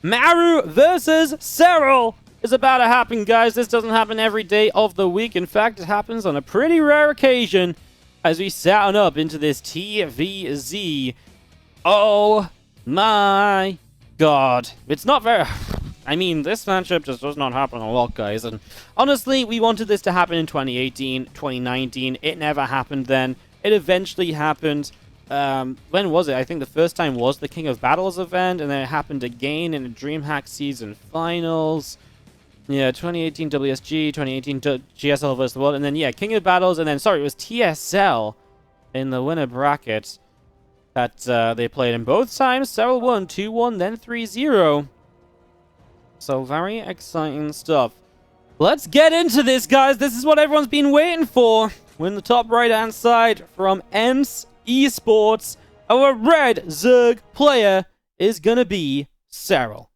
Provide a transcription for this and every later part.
MARU versus SERRAL is about to happen, guys. This doesn't happen every day of the week. In fact, it happens on a pretty rare occasion as we sound up into this TvZ. Oh my god. It's not very... I mean, this matchup just does not happen a lot, guys. And honestly, we wanted this to happen in 2018, 2019. It never happened then. It eventually happened. When was it? I think the first time was the King of Battles event, and then it happened again in the DreamHack season finals. Yeah, 2018 WSG, 2018 GSL vs. the World, and then, yeah, King of Battles, and then, sorry, it was TSL in the winner bracket that they played in both times. SERRAL won 2-1, then 3-0. So, very exciting stuff. Let's get into this, guys. This is what everyone's been waiting for. We're in the top right-hand side from EMS Esports. Our red Zerg player is going to be SERRAL.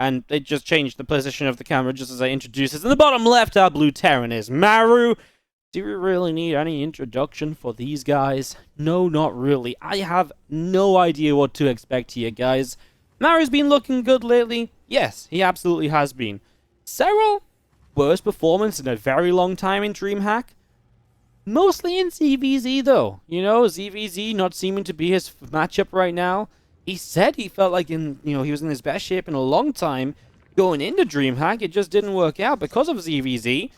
And they just changed the position of the camera just as I introduce this. In the bottom left, our blue Terran is MARU. Do we really need any introduction for these guys? No, not really. I have no idea what to expect here, guys. MARU's been looking good lately. Yes, he absolutely has been. SERRAL, worst performance in a very long time in DreamHack. Mostly in ZvZ, though. You know, ZvZ not seeming to be his matchup right now. He said he felt like he was in his best shape in a long time going into DreamHack. It just didn't work out because of ZvZ.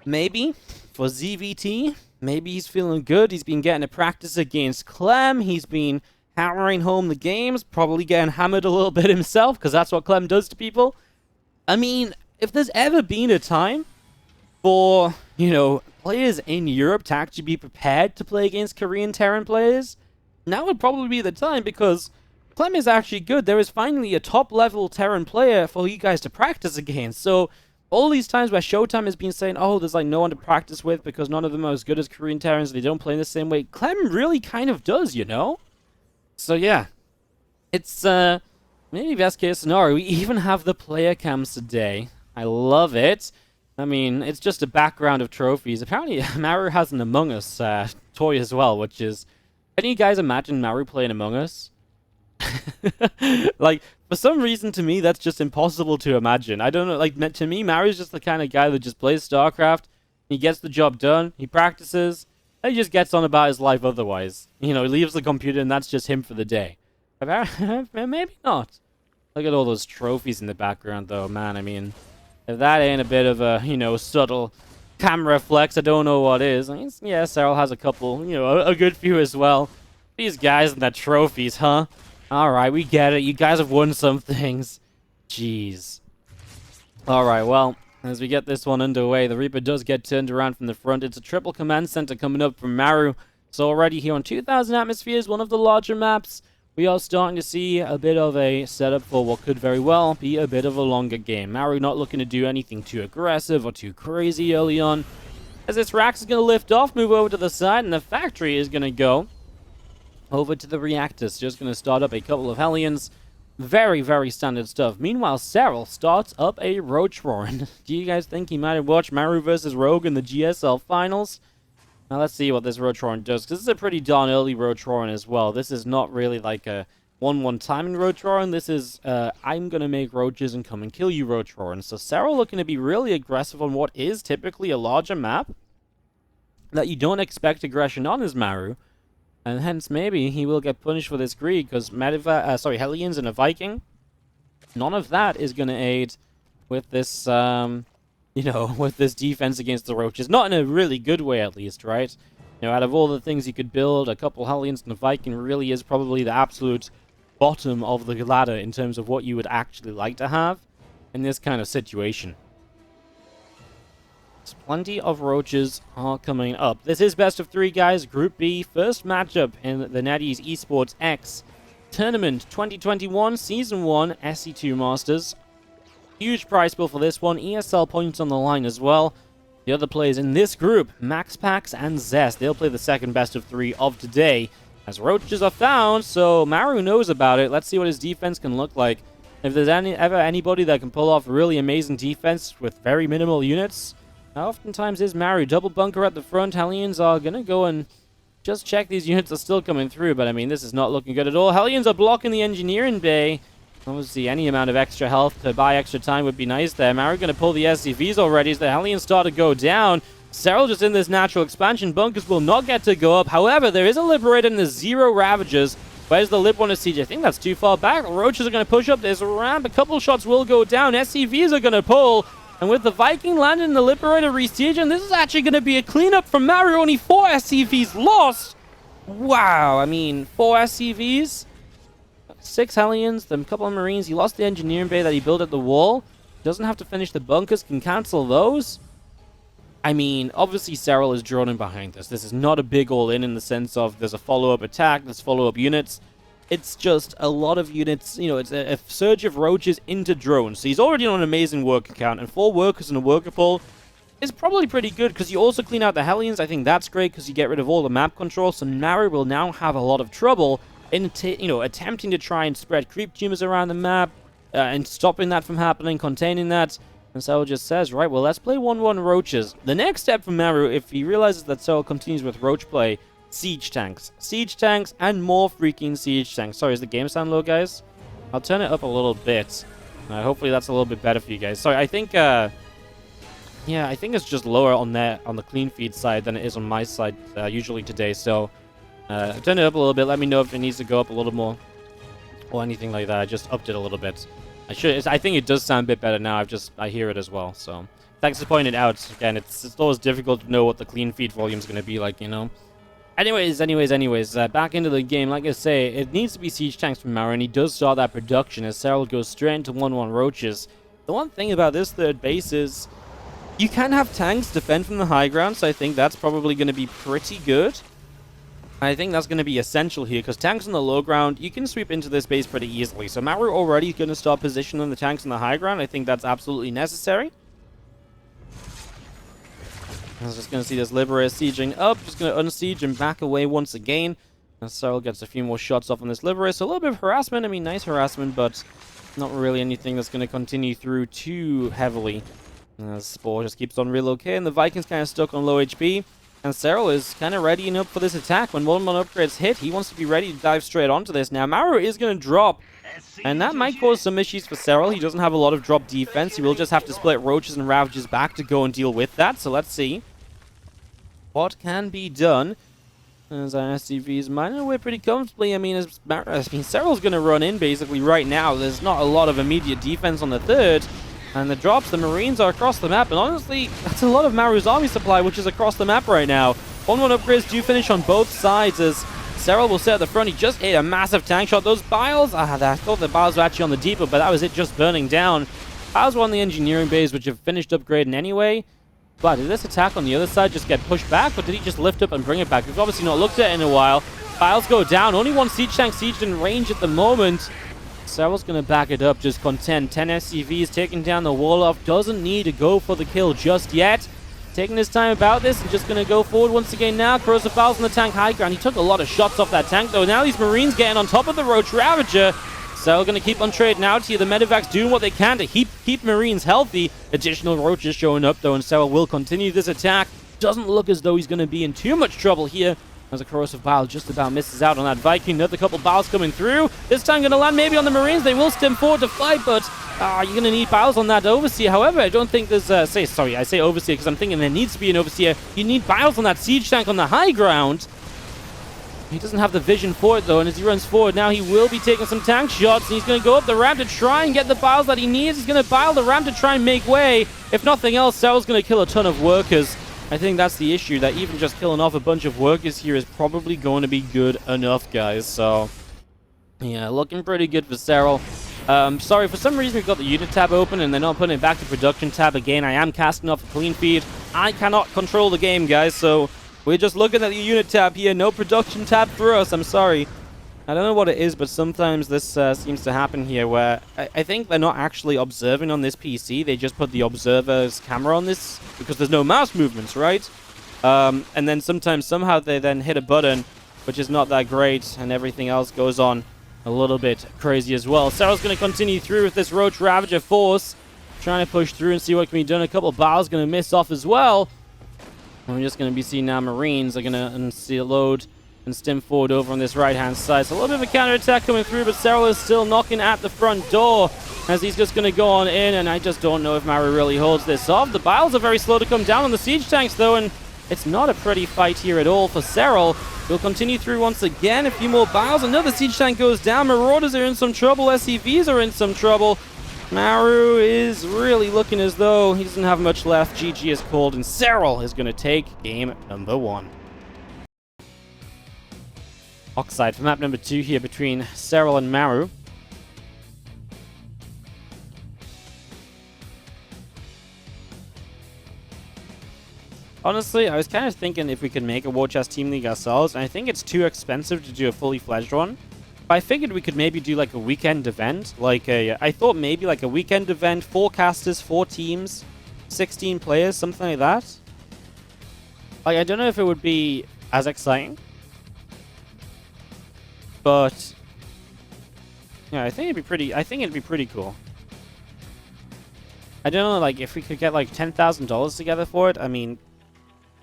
Maybe for ZVT, maybe he's feeling good. He's been getting a practice against Clem. He's been hammering home the games, probably getting hammered a little bit himself, because that's what Clem does to people. I mean, if there's ever been a time for, players in Europe to actually be prepared to play against Korean Terran players, now would probably be the time, because Clem is actually good. There is finally a top-level Terran player for you guys to practice against. So, all these times where Showtime has been saying, oh, there's like no one to practice with because none of them are as good as Korean Terrans, they don't play in the same way, Clem really kind of does, So, yeah. It's, maybe best case scenario. We even have the player cams today. I love it. I mean, it's just a background of trophies. Apparently, MARU has an Among Us toy as well, which is... Can you guys imagine MARU playing Among Us? Like, for some reason, to me, that's just impossible to imagine. I don't know, like, to me, MARU's just the kind of guy that just plays Starcraft, he gets the job done, he practices, and he just gets on about his life otherwise. He leaves the computer, and that's just him for the day. Maybe not. Look at all those trophies in the background, though, man. I mean, if that ain't a bit of a, subtle camera flex, I don't know what is. I mean, yeah, SERRAL has a couple, a good few as well. These guys and their trophies, huh? Alright, we get it. You guys have won some things. Jeez. Alright, well, as we get this one underway, the Reaper does get turned around from the front. It's a triple command center coming up from MARU. So already here on 2000 Atmospheres, one of the larger maps, we are starting to see a bit of a setup for what could very well be a bit of a longer game. MARU not looking to do anything too aggressive or too crazy early on. As this Rax is going to lift off, move over to the side, and the factory is going to go over to the reactors. Just going to start up a couple of Hellions. Very, very standard stuff. Meanwhile, SERRAL starts up a Roachroaring. Do you guys think he might have watched MARU versus Rogue in the GSL finals? Now let's see what this Roachroaring does, because this is a pretty darn early Roachroaring as well. This is not really like a 1-1 timing Roachroaring. This is, I'm going to make roaches and come and kill you Roachroaring. So SERRAL looking to be really aggressive on what is typically a larger map that you don't expect aggression on as MARU. And hence, maybe he will get punished for this greed, because Hellions and a Viking, none of that is going to aid with this, with this defense against the Roaches. Not in a really good way, at least, right? Out of all the things you could build, a couple Hellions and a Viking really is probably the absolute bottom of the ladder in terms of what you would actually like to have in this kind of situation. Plenty of Roaches are coming up. This is best of 3, guys. Group B, first matchup in the NetEase Esports X Tournament 2021 Season 1 SC2 Masters. Huge prize pool for this one. ESL points on the line as well. The other players in this group, MaxPax and Zest, they'll play the second best of 3 of today. As Roaches are found, so MARU knows about it. Let's see what his defense can look like. If there's ever anybody that can pull off really amazing defense with very minimal units, oftentimes is MARU. Double bunker at the front. Hellions are going to go and just check these units are still coming through. But, I mean, this is not looking good at all. Hellions are blocking the engineering bay. Obviously, any amount of extra health to buy extra time would be nice there. MARU going to pull the SCVs already as the Hellions start to go down. Serral just in this natural expansion. Bunkers will not get to go up. However, there is a Liberator and there's 0 Ravagers. Where's the Lib want to siege? I think that's too far back. Roaches are going to push up. There's a ramp. A couple shots will go down. SCVs are going to pull. And with the Viking landing and the Liberator re-sieging, this is actually going to be a cleanup from MARU. Only 4 SCVs lost. Wow. I mean, 4 SCVs, 6 Hellions, then a couple of Marines. He lost the engineering bay that he built at the wall. Doesn't have to finish the bunkers. Can cancel those. I mean, obviously Serral is drawn in behind this. This is not a big all-in the sense of there's a follow-up attack, there's follow-up units. It's just a lot of units, you know, it's a surge of roaches into drones. So he's already on an amazing worker count, and 4 workers in a worker pool is probably pretty good because you also clean out the Hellions. I think that's great because you get rid of all the map control. So MARU will now have a lot of trouble in, attempting to try and spread creep tumors around the map and stopping that from happening, containing that. And Serral just says, right, well, let's play 1-1 roaches. The next step for MARU, if he realizes that Serral continues with roach play, siege tanks. Siege tanks and more freaking siege tanks. Sorry, is the game sound low, guys? I'll turn it up a little bit. Hopefully that's a little bit better for you guys. Sorry, I think, yeah, I think it's just lower on the clean feed side than it is on my side usually today. So, turn it up a little bit. Let me know if it needs to go up a little more or anything like that. I just upped it a little bit. I think it does sound a bit better now. I hear it as well. So thanks for pointing it out. Again, it's always difficult to know what the clean feed volume is going to be like, you know. Anyways, back into the game. Like I say, it needs to be siege tanks from MARU, and he does start that production as Serral goes straight into 1-1 roaches. The one thing about this third base is you can have tanks defend from the high ground, so I think that's probably going to be pretty good. I think that's going to be essential here, because tanks on the low ground, you can sweep into this base pretty easily. So MARU already going to start positioning the tanks on the high ground. I think that's absolutely necessary. I was just going to see this Liberator sieging up, just going to unsiege and back away once again. And Serral gets a few more shots off on this Liberator. So a little bit of harassment. I mean, nice harassment, but not really anything that's going to continue through too heavily. Spore just keeps on relocating. The Vikings kind of stuck on low HP. And Serral is kind of readying up for this attack. When 1-1 upgrades hit, he wants to be ready to dive straight onto this. Now, MARU is going to drop, and that might cause some issues for Serral. He doesn't have a lot of drop defense. He will just have to split Roaches and Ravages back to go and deal with that. So let's see what can be done. As our SCVs mining away pretty comfortably. I mean, Serral's going to run in basically right now. There's not a lot of immediate defense on the third. And the drops, the Marines are across the map. And honestly, that's a lot of MARU's army supply, which is across the map right now. 1-1 upgrades do finish on both sides as Serral will sit at the front. He just ate a massive tank shot. Those Biles, I thought the Biles were actually on the depot, but that was it just burning down. Biles were on the engineering bays, which have finished upgrading anyway. But did this attack on the other side just get pushed back, or did he just lift up and bring it back? We've obviously not looked at it in a while. Biles go down. Only one siege tank sieged in range at the moment. Serral's going to back it up, just contend. 10 SCVs taking down the wall off. Doesn't need to go for the kill just yet. Taking his time about this and just going to go forward once again now. Corrosive Biles on the tank high ground. He took a lot of shots off that tank, though. Now these Marines getting on top of the Roach Ravager. Serral going to keep on trading out here. The Medivacs doing what they can to keep Marines healthy. Additional Roaches showing up, though, and Serral will continue this attack. Doesn't look as though he's going to be in too much trouble here, as a Corrosive Bile just about misses out on that Viking. Another couple Biles coming through. This time going to land maybe on the Marines. They will stem forward to fight, but you're going to need Biles on that Overseer. However, I don't think there's... I say Overseer because I'm thinking there needs to be an Overseer. You need Biles on that Siege Tank on the high ground. He doesn't have the vision for it, though, and as he runs forward now, he will be taking some tank shots, and he's going to go up the ramp to try and get the Biles that he needs. He's going to Bile the ramp to try and make way. If nothing else, Serral's going to kill a ton of workers. I think that's the issue, that even just killing off a bunch of workers here is probably going to be good enough, guys. So, yeah, looking pretty good for Serral. Sorry, for some reason we've got the unit tab open and they're not putting it back to production tab again. I am casting off a clean feed. I cannot control the game, guys, so we're just looking at the unit tab here. No production tab for us, I'm sorry. I don't know what it is, but sometimes this seems to happen here where I think they're not actually observing on this PC. They just put the observer's camera on this because there's no mouse movements, right? And then somehow they then hit a button, which is not that great, and everything else goes on a little bit crazy as well. Serral's going to continue through with this Roach Ravager force, trying to push through and see what can be done. A couple of Biles going to miss off as well. We're just going to be seeing now Marines are going to unload and stim forward over on this right-hand side. So a little bit of a counter-attack coming through, but Serral is still knocking at the front door as he's just going to go on in, and I just don't know if MARU really holds this off. The Biles are very slow to come down on the siege tanks, though, and it's not a pretty fight here at all for Serral. He'll continue through once again. A few more Biles. Another siege tank goes down. Marauders are in some trouble. SCVs are in some trouble. MARU is really looking as though he doesn't have much left. GG is called, and Serral is going to take game number 1. Oxide for map number 2 here between Serral and MARU. Honestly, I was kind of thinking if we could make a War Chest Team League ourselves, and I think it's too expensive to do a fully fledged one. But I figured we could maybe do like a weekend event. I thought maybe like a weekend event, 4 casters, 4 teams, 16 players, something like that. Like, I don't know if it would be as exciting. But yeah, I think it'd be pretty cool. I don't know, like, if we could get like $10,000 together for it. I mean,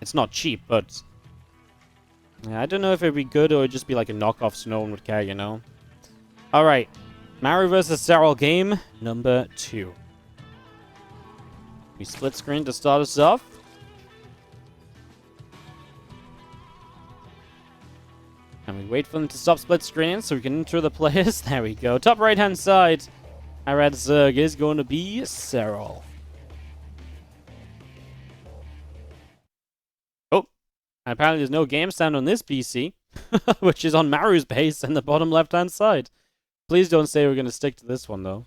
it's not cheap, but yeah, I don't know if it'd be good or it'd just be like a knockoff so no one would care, you know? Alright, MARU vs Serral game number 2. We split screen to start us off. And we wait for them to stop split screening so we can enter the players. There we go. Top right hand side. Our red Zerg is going to be Serral. And apparently there's no game sound on this PC, which is on MARU's base in the bottom left-hand side. Please don't say we're going to stick to this one, though.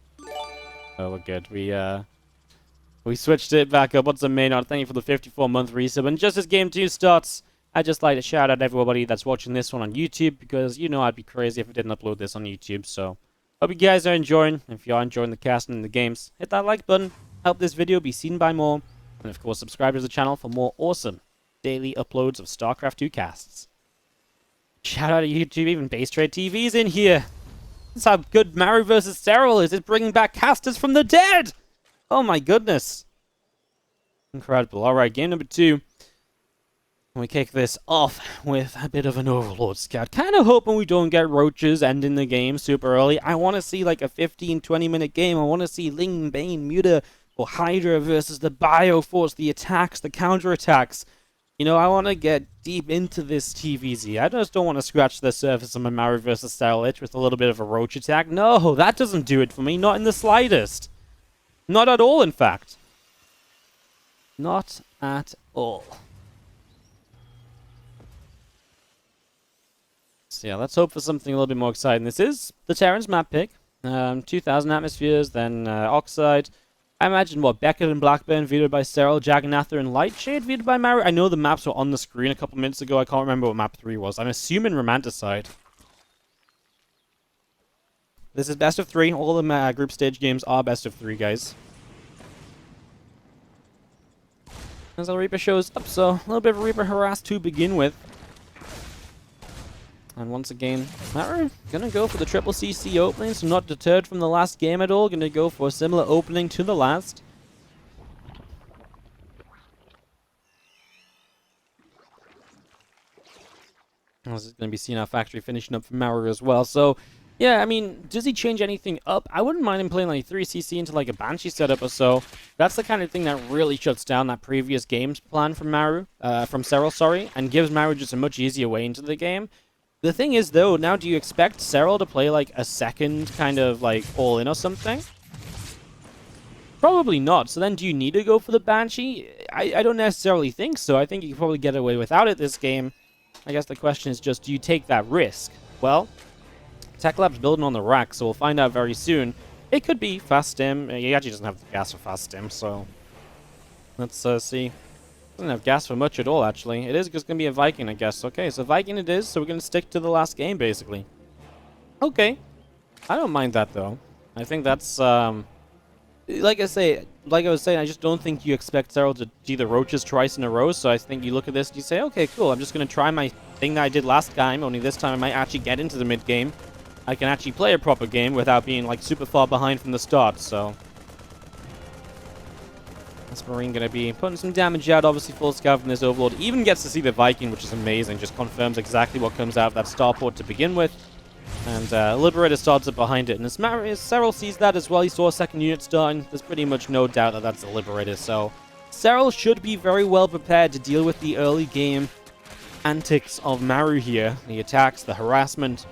Oh, we're good. We switched it back up. What's the main on? Thank you for the 54-month resub. And just as Game 2 starts, I'd just like to shout out everybody that's watching this one on YouTube, because you know I'd be crazy if I didn't upload this on YouTube. So, hope you guys are enjoying. If you are enjoying the cast and the games, hit that like button. Help this video be seen by more. And of course, subscribe to the channel for more awesome daily uploads of Starcraft 2 casts. Shout out to YouTube, even Base Trade TV's in here. That's how good MARU vs Serral is. It's bringing back casters from the dead. Oh my goodness. Incredible. Alright, game number 2. We kick this off with a bit of an Overlord scout. Kind of hoping we don't get roaches ending the game super early. I want to see like a 15-20 minute game. I want to see Ling, Bane, Muta, or Hydra versus the Bioforce, the attacks, the counterattacks. You know, I want to get deep into this TvZ. I just don't want to scratch the surface of my MARU vs Serral itch with a little bit of a roach attack. No, that doesn't do it for me. Not in the slightest. Not at all, in fact. Not at all. So yeah, let's hope for something a little bit more exciting. This is the Terran's map pick. 2,000 atmospheres, then Oxide. I imagine, what, Beckett and Blackburn vetoed by Serral, Jaganatha and Lightshade vetoed by MARU. I know the maps were on the screen a couple minutes ago. I can't remember what map 3 was. I'm assuming Romanticide. This is best of 3. All the group stage games are best of 3, guys. As the Reaper shows up, so a little bit of Reaper harass to begin with. And once again, MARU gonna go for the triple CC opening, so not deterred from the last game at all. Gonna go for a similar opening to the last. This is gonna be seeing our factory finishing up for MARU as well. So, yeah, I mean, does he change anything up? I wouldn't mind him playing like 3CC into like a Banshee setup or so. That's the kind of thing that really shuts down that previous game's plan from Serral, sorry, and gives MARU just a much easier way into the game. The thing is, though, now do you expect Serral to play, like, a second kind of, like, all-in or something? Probably not. So then do you need to go for the Banshee? I don't necessarily think so. I think you can probably get away without it this game. I guess the question is just, do you take that risk? Well, Tech Lab's building on the rack, so we'll find out very soon. It could be fast stim. He actually doesn't have the gas for fast stim, so let's see. Doesn't have gas for much at all, actually. It is just going to be a Viking, I guess. Okay, so Viking it is, so we're going to stick to the last game, basically. Okay. I don't mind that, though. I think that's, like I was saying, I just don't think you expect Serral to do the roaches twice in a row, so I think you look at this and you say, okay, cool, I'm just going to try my thing that I did last time, only this time I might actually get into the mid-game. I can actually play a proper game without being, like, super far behind from the start, so This Marine going to be putting some damage out, obviously full scout from this Overlord. Even gets to see the Viking, which is amazing. Just confirms exactly what comes out of that starport to begin with. And Liberator starts up behind it. And as Serral sees that as well, he saw a second unit starting. There's pretty much no doubt that that's the Liberator. So Serral should be very well prepared to deal with the early game antics of MARU here. The attacks, the harassment,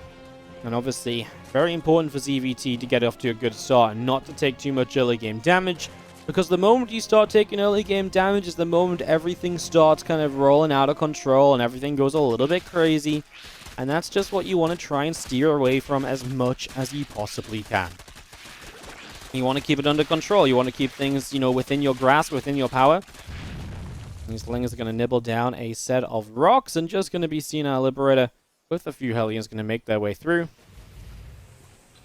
and obviously very important for ZVT to get off to a good start and not to take too much early game damage. Because the moment you start taking early game damage is the moment everything starts kind of rolling out of control and everything goes a little bit crazy. And that's just what you want to try and steer away from as much as you possibly can. You want to keep it under control. You want to keep things, you know, within your grasp, within your power. These Lings are going to nibble down a set of rocks and just going to be seeing our Liberator with a few Hellions going to make their way through.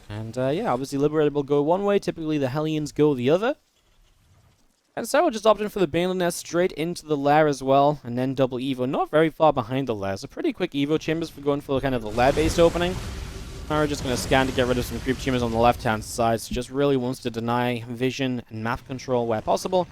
And yeah, obviously Liberator will go one way. Typically the Hellions go the other. And Serral just opted for the Baneless Nest straight into the lair as well. And then double Evo, not very far behind the lair. So pretty quick Evo chambers for going for kind of the lair-based opening. MARU just going to scan to get rid of some creep chambers on the left-hand side. So just really wants to deny vision and map control where possible.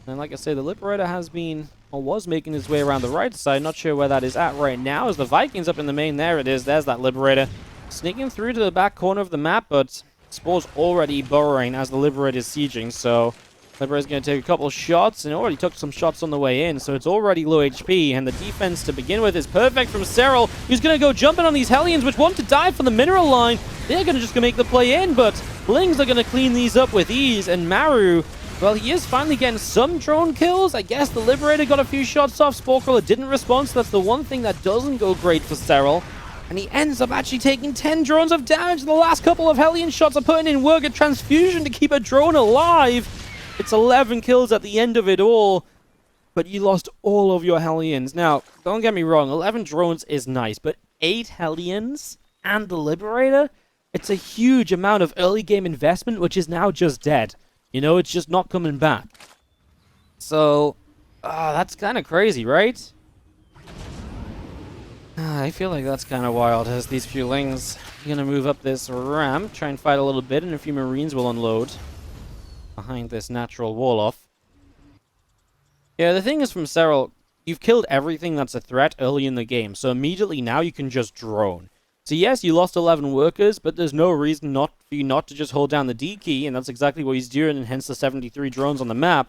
And like I say, the Liberator has been, or was making his way around the right side. Not sure where that is at right now. As the Vikings up in the main, there it is. There's that Liberator. Sneaking through to the back corner of the map, but Spore's already burrowing as the Liberator is sieging. So Liberator's going to take a couple shots, and already took some shots on the way in. So it's already low HP, and the defense to begin with is perfect from Serral, who's going to go jumping on these Hellions, which want to dive from the mineral line. They're going to just make the play in, but Lings are going to clean these up with ease, and MARU, well, he is finally getting some drone kills. I guess the Liberator got a few shots off. Sporecrawler didn't respond, so that's the one thing that doesn't go great for Serral. And he ends up actually taking 10 drones of damage. The last couple of Hellion shots are putting in work at Transfusion to keep a drone alive. It's 11 kills at the end of it all, but you lost all of your Hellions. Now, don't get me wrong, 11 drones is nice, but 8 Hellions and the Liberator? It's a huge amount of early game investment, which is now just dead. You know, it's just not coming back. So, that's kind of crazy, right? I feel like that's kind of wild, as these few Lings are going to move up this ramp, try and fight a little bit, and a few Marines will unload behind this natural wall-off. Yeah, the thing is from Serral, you've killed everything that's a threat early in the game, so immediately now you can just drone. So yes, you lost 11 workers, but there's no reason for you not to just hold down the D key, and that's exactly what he's doing, and hence the 73 drones on the map.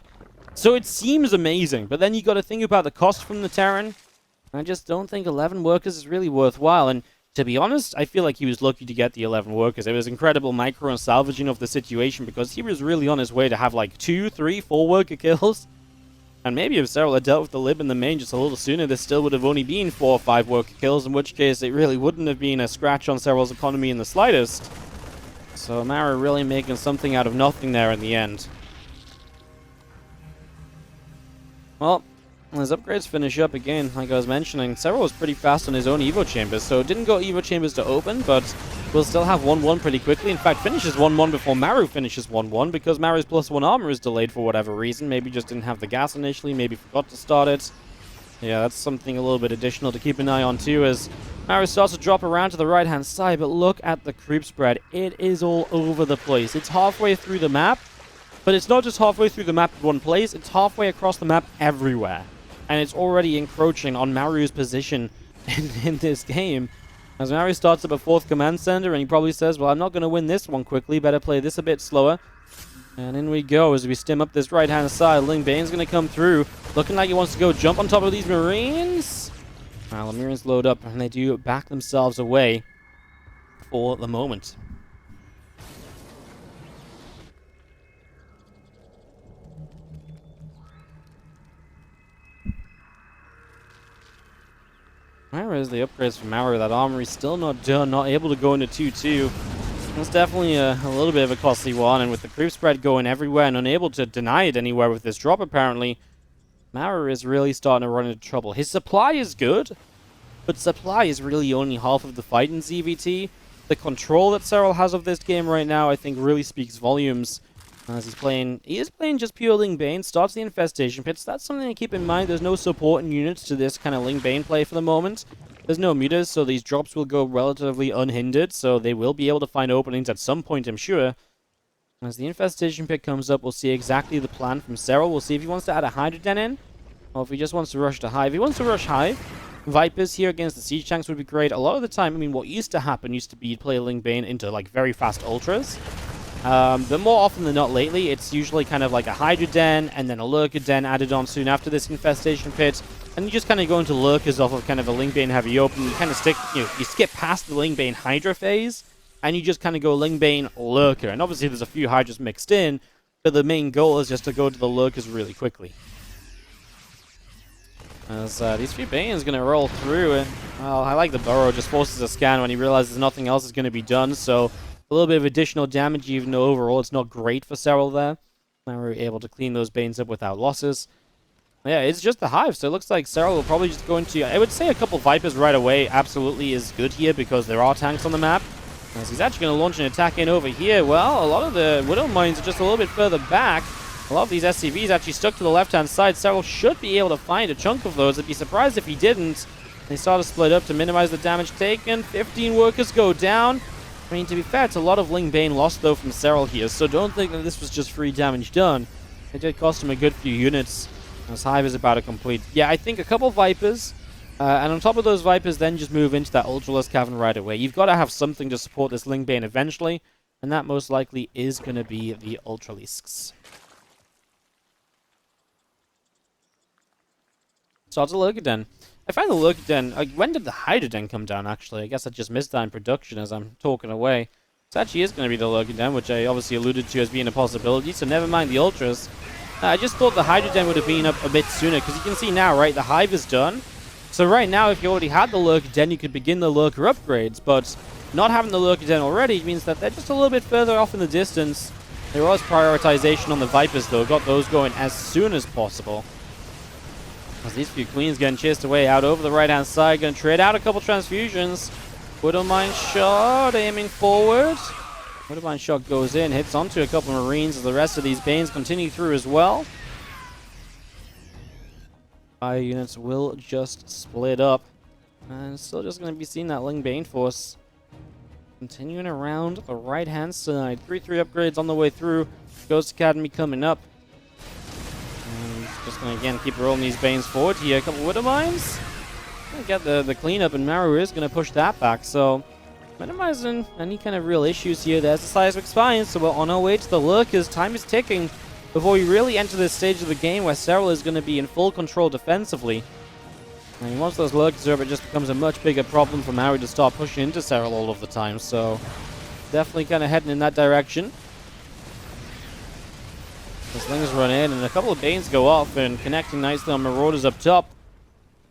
So it seems amazing, but then you got to think about the cost from the Terran. I just don't think 11 workers is really worthwhile, and to be honest, I feel like he was lucky to get the 11 workers. It was incredible micro and salvaging of the situation, because he was really on his way to have like 2, 3, 4 worker kills. And maybe if Serral had dealt with the Lib in the main just a little sooner, there still would have only been 4 or 5 worker kills, in which case it really wouldn't have been a scratch on Serral's economy in the slightest. So MARU really making something out of nothing there in the end. Well, as upgrades finish up again, like I was mentioning, Serral was pretty fast on his own Evo Chambers, so didn't go Evo Chambers to open, but will still have 1-1 pretty quickly. In fact, finishes 1-1 before MARU finishes 1-1, because MARU's +1 armor is delayed for whatever reason. Maybe just didn't have the gas initially, maybe forgot to start it. Yeah, that's something a little bit additional to keep an eye on too, as MARU starts to drop around to the right-hand side, but look at the creep spread. It is all over the place. It's halfway through the map, but it's not just halfway through the map in one place, it's halfway across the map everywhere. And it's already encroaching on MARU's position in this game. As MARU starts up a 4th command center, and he probably says, well, I'm not going to win this one quickly, better play this a bit slower. And in we go as we stim up this right-hand side. Ling Bane's going to come through, looking like he wants to go jump on top of these Marines. Well, the Marines load up, and they do back themselves away for the moment. Whereas the upgrades from MARU, that armory's still not done, not able to go into 2-2. That's definitely a little bit of a costly one, and with the creep spread going everywhere and unable to deny it anywhere with this drop apparently, MARU is really starting to run into trouble. His supply is good, but supply is really only half of the fight in ZVT. The control that Serral has of this game right now, I think, really speaks volumes. As he is playing just pure Ling Bane, starts the infestation pits. That's something to keep in mind. There's no supporting units to this kind of Ling Bane play for the moment. There's no mutas, so these drops will go relatively unhindered, so they will be able to find openings at some point, I'm sure. As the infestation pit comes up, we'll see exactly the plan from Serral. We'll see if he wants to add a Hydroden in, or if he just wants to rush to Hive. If he wants to rush Hive, Vipers here against the Siege Tanks would be great. A lot of the time, I mean, what used to happen used to be you'd play Ling Bane into, like, very fast Ultras. But more often than not lately, it's usually kind of like a Hydra Den and then a Lurker Den added on soon after this Infestation Pit. And you just kind of go into Lurkers off of kind of a Ling Bane heavy open. You kind of stick, you skip past the Ling Bane Hydra phase, and you just kind of go Ling Bane Lurker. And obviously there's a few Hydras mixed in, but the main goal is just to go to the Lurkers really quickly. As these few Banes going to roll through, and well, I like the Burrow, just forces a scan when he realizes nothing else is going to be done, so a little bit of additional damage, even though overall it's not great for Serral there. Now we're able to clean those Banes up without losses. Yeah, it's just the Hive, so it looks like Serral will probably just go into... I would say a couple Vipers right away absolutely is good here, because there are tanks on the map. As he's actually going to launch an attack in over here. Well, a lot of the Widow Mines are just a little bit further back. A lot of these SCVs actually stuck to the left-hand side. Serral should be able to find a chunk of those. I'd be surprised if he didn't. They start to split up to minimize the damage taken. 15 workers go down. I mean, to be fair, it's a lot of Ling Bane lost, though, from Serral here, so don't think that this was just free damage done. It did cost him a good few units, as Hive is about to complete. Yeah, I think a couple Vipers, and on top of those Vipers, then just move into that Ultralisk Cavern right away. You've got to have something to support this Ling Bane eventually, and that most likely is going to be the Ultralisks. Starts a Lurker Den. I find the Lurker Den... when did the Hydra Den come down, actually? I guess I just missed that in production as I'm talking away. It actually is going to be the Lurker Den, which I obviously alluded to as being a possibility, so never mind the Ultras. I just thought the Hydra Den would have been up a bit sooner, because you can see now, right, the Hive is done. So right now, if you already had the Lurker Den, you could begin the Lurker upgrades, but not having the Lurker Den already means that they're just a little bit further off in the distance. There was prioritization on the Vipers, though. Got those going as soon as possible. As these few Queens getting chased away out over the right-hand side. Going to trade out a couple transfusions. Widowmine shot aiming forward. Widowmine shot goes in, hits onto a couple Marines as the rest of these Banes continue through as well. Fire units will just split up. And still just going to be seeing that Ling Bane force continuing around the right-hand side. 3-3 upgrades on the way through. Ghost Academy coming up. Just going to, again, keep rolling these Banes forward here. A couple Widow Mines. Get the cleanup, and MARU is going to push that back. So, minimizing any kind of real issues here. There's the Seismic Spines, so we're on our way to the Lurkers. Time is ticking before we really enter this stage of the game where Serral is going to be in full control defensively. And once those Lurkers are up, it just becomes a much bigger problem for MARU to start pushing into Serral all of the time. So, definitely kind of heading in that direction. The Slingers run in, and a couple of Banes go off, and connecting nicely on Marauders up top.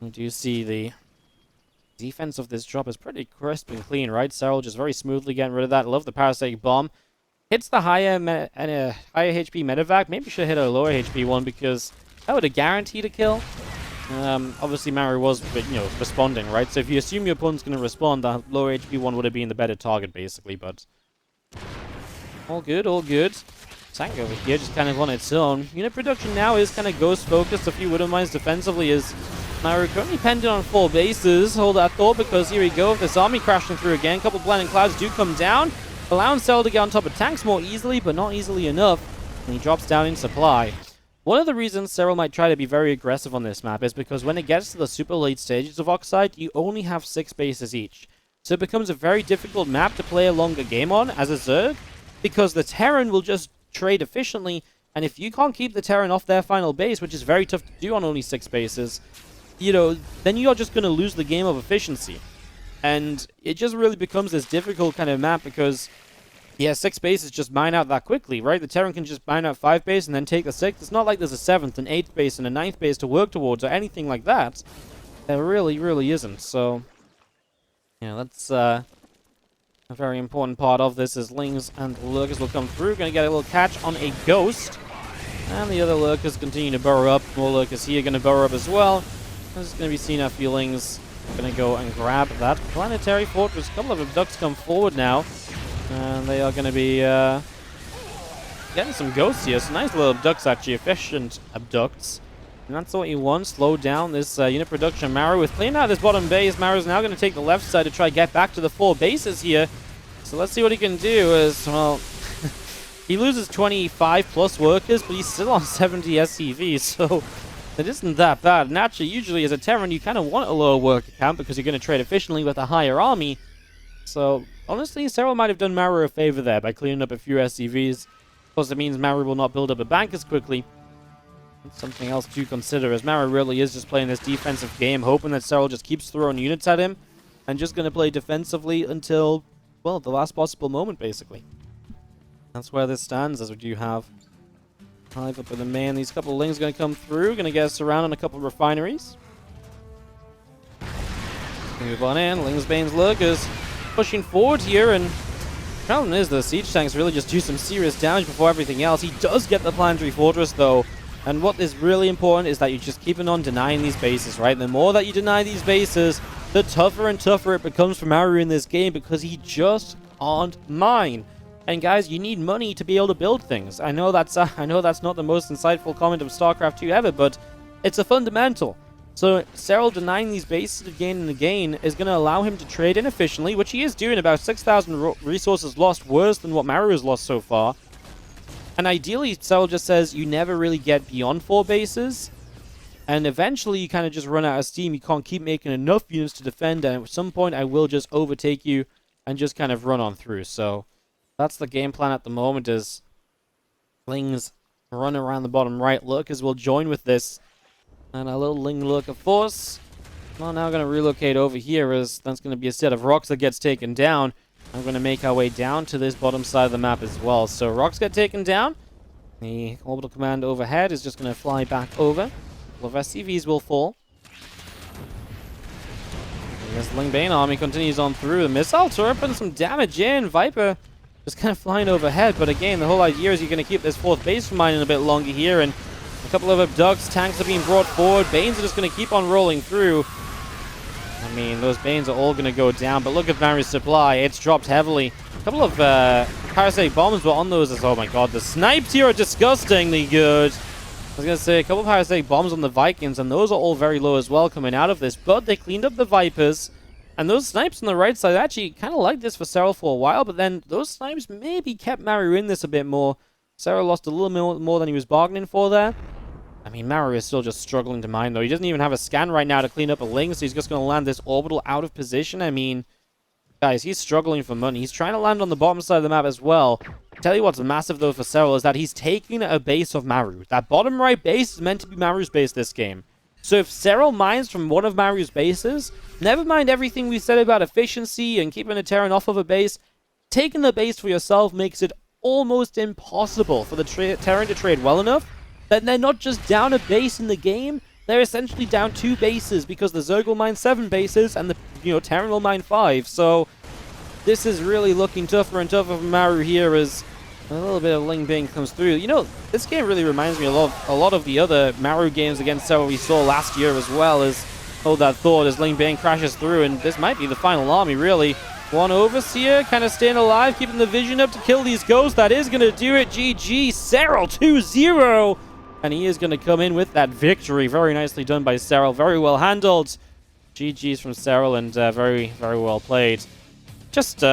You do see the defense of this drop is pretty crisp and clean, right? Serral just very smoothly getting rid of that. Love the Parasitic Bomb. Hits the higher HP medevac. Maybe should hit a lower HP one, because that would have guaranteed a kill. Obviously, MARU was, responding, right? So if you assume your opponent's going to respond, the lower HP one would have been the better target, basically, but all good, all good. Tank over here just kind of on its own. Unit production now is kind of ghost focused. A few Widow Mines defensively is MARU currently pending on 4 bases. Hold that thought, because here we go. If this army crashing through again, a couple Blending Clouds do come down, allowing Serral to get on top of tanks more easily, but not easily enough. And he drops down in supply. One of the reasons Serral might try to be very aggressive on this map is because when it gets to the super late stages of Oxide, you only have 6 bases each. So it becomes a very difficult map to play a longer game on as a Zerg, because the Terran will just trade efficiently, and if you can't keep the Terran off their final base, which is very tough to do on only 6 bases, then you're just going to lose the game of efficiency. And it just really becomes this difficult kind of map, because, yeah, 6 bases just mine out that quickly, right? The Terran can just mine out 5 base and then take the 6th. It's not like there's a 7th, an 8th base, and a 9th base to work towards, or anything like that. There really, really isn't. So, yeah, that's a very important part of this, is Lings and Lurkers will come through. Going to get a little catch on a Ghost. And the other Lurkers continue to burrow up. More Lurkers here going to burrow up as well. This is going to be seen few Lings going to go and grab that Planetary Fortress. A couple of Abducts come forward now. And they are going to be getting some Ghosts here. Some nice little Abducts, actually. Efficient Abducts. And that's what you want. Slow down this unit production. MARU with cleaning out this bottom base. MARU's now going to take the left side to try to get back to the 4 bases here. So let's see what he can do. As well, He loses 25 plus workers, but he's still on 70 SCVs, so it isn't that bad. Naturally, usually as a Terran, you kind of want a lower worker count because you're going to trade efficiently with a higher army. So, honestly, Serral might have done MARU a favor there by cleaning up a few SCVs. Of course, it means MARU will not build up a bank as quickly. That's something else to consider, as MARU really is just playing this defensive game, hoping that Serral just keeps throwing units at him, and just going to play defensively until, well, the last possible moment, basically. That's where this stands, as we do have Hive up in the main. These couple of Lings going to come through, going to get us around on a couple of refineries. Move on in, Lings, Banes, Lurkers pushing forward here, and the problem is the siege tanks really just do some serious damage before everything else. He does get the planetary fortress, though, and what is really important is that you just keep on denying these bases, right? The more that you deny these bases, the tougher and tougher it becomes for MARU in this game, because he just can't mine. And guys, you need money to be able to build things. I know that's not the most insightful comment of StarCraft 2 ever, but it's a fundamental. So Serral denying these bases again and again is going to allow him to trade inefficiently, which he is doing. About 6,000 resources lost, worse than what MARU has lost so far. And ideally, Serral just says you never really get beyond 4 bases, and eventually you kind of just run out of steam. You can't keep making enough units to defend, and at some point I will just overtake you and just kind of run on through. So that's the game plan at the moment, is Lings run around the bottom right. Lurkers will join with this. And a little Ling Lurker force. Well, now going to relocate over here, as that's going to be a set of rocks that gets taken down. I'm going to make our way down to this bottom side of the map as well. So rocks get taken down. The orbital command overhead is just going to fly back over. A couple of SCVs will fall. This Ling Bane army continues on through. The missile turret putting some damage in. Viper just kind of flying overhead. But again, the whole idea is you're going to keep this 4th base for mining a bit longer here. And a couple of abducts, tanks are being brought forward. Banes are just going to keep on rolling through. I mean, those Banes are all going to go down. But look at MARU's supply. It's dropped heavily. A couple of parasitic bombs were on those. Oh my god, the snipes here are disgustingly good. I was going to say, a couple of parasitic bombs on the Vikings, and those are all very low as well coming out of this. But they cleaned up the Vipers. And those snipes on the right side actually kind of like this for Serral for a while. But then those snipes maybe kept MARU in this a bit more. Serral lost a little more than he was bargaining for there. I mean, MARU is still just struggling to mine, though. He doesn't even have a scan right now to clean up a Ling, so he's just going to land this orbital out of position. I mean, guys, he's struggling for money. He's trying to land on the bottom side of the map as well. Tell you what's massive, though, for Serral is that he's taking a base of MARU. That bottom right base is meant to be MARU's base this game. So if Serral mines from one of MARU's bases, never mind everything we said about efficiency and keeping a Terran off of a base, taking the base for yourself makes it almost impossible for the Terran to trade well enough that they're not just down a base in the game, they're essentially down 2 bases, because the Zerg will mine 7 bases and the Terran will mine 5. So this is really looking tougher and tougher for MARU here as a little bit of Ling Bane comes through. You know, this game really reminds me a lot of the other MARU games against Serral we saw last year as well, as hold that thought as Ling Bane crashes through, and this might be the final army really. One Overseer kind of staying alive, keeping the vision up to kill these ghosts. That is going to do it. GG, Serral 2-0. And he is going to come in with that victory. Very nicely done by Serral. Very well handled. GG's from Serral, and very, very well played. Just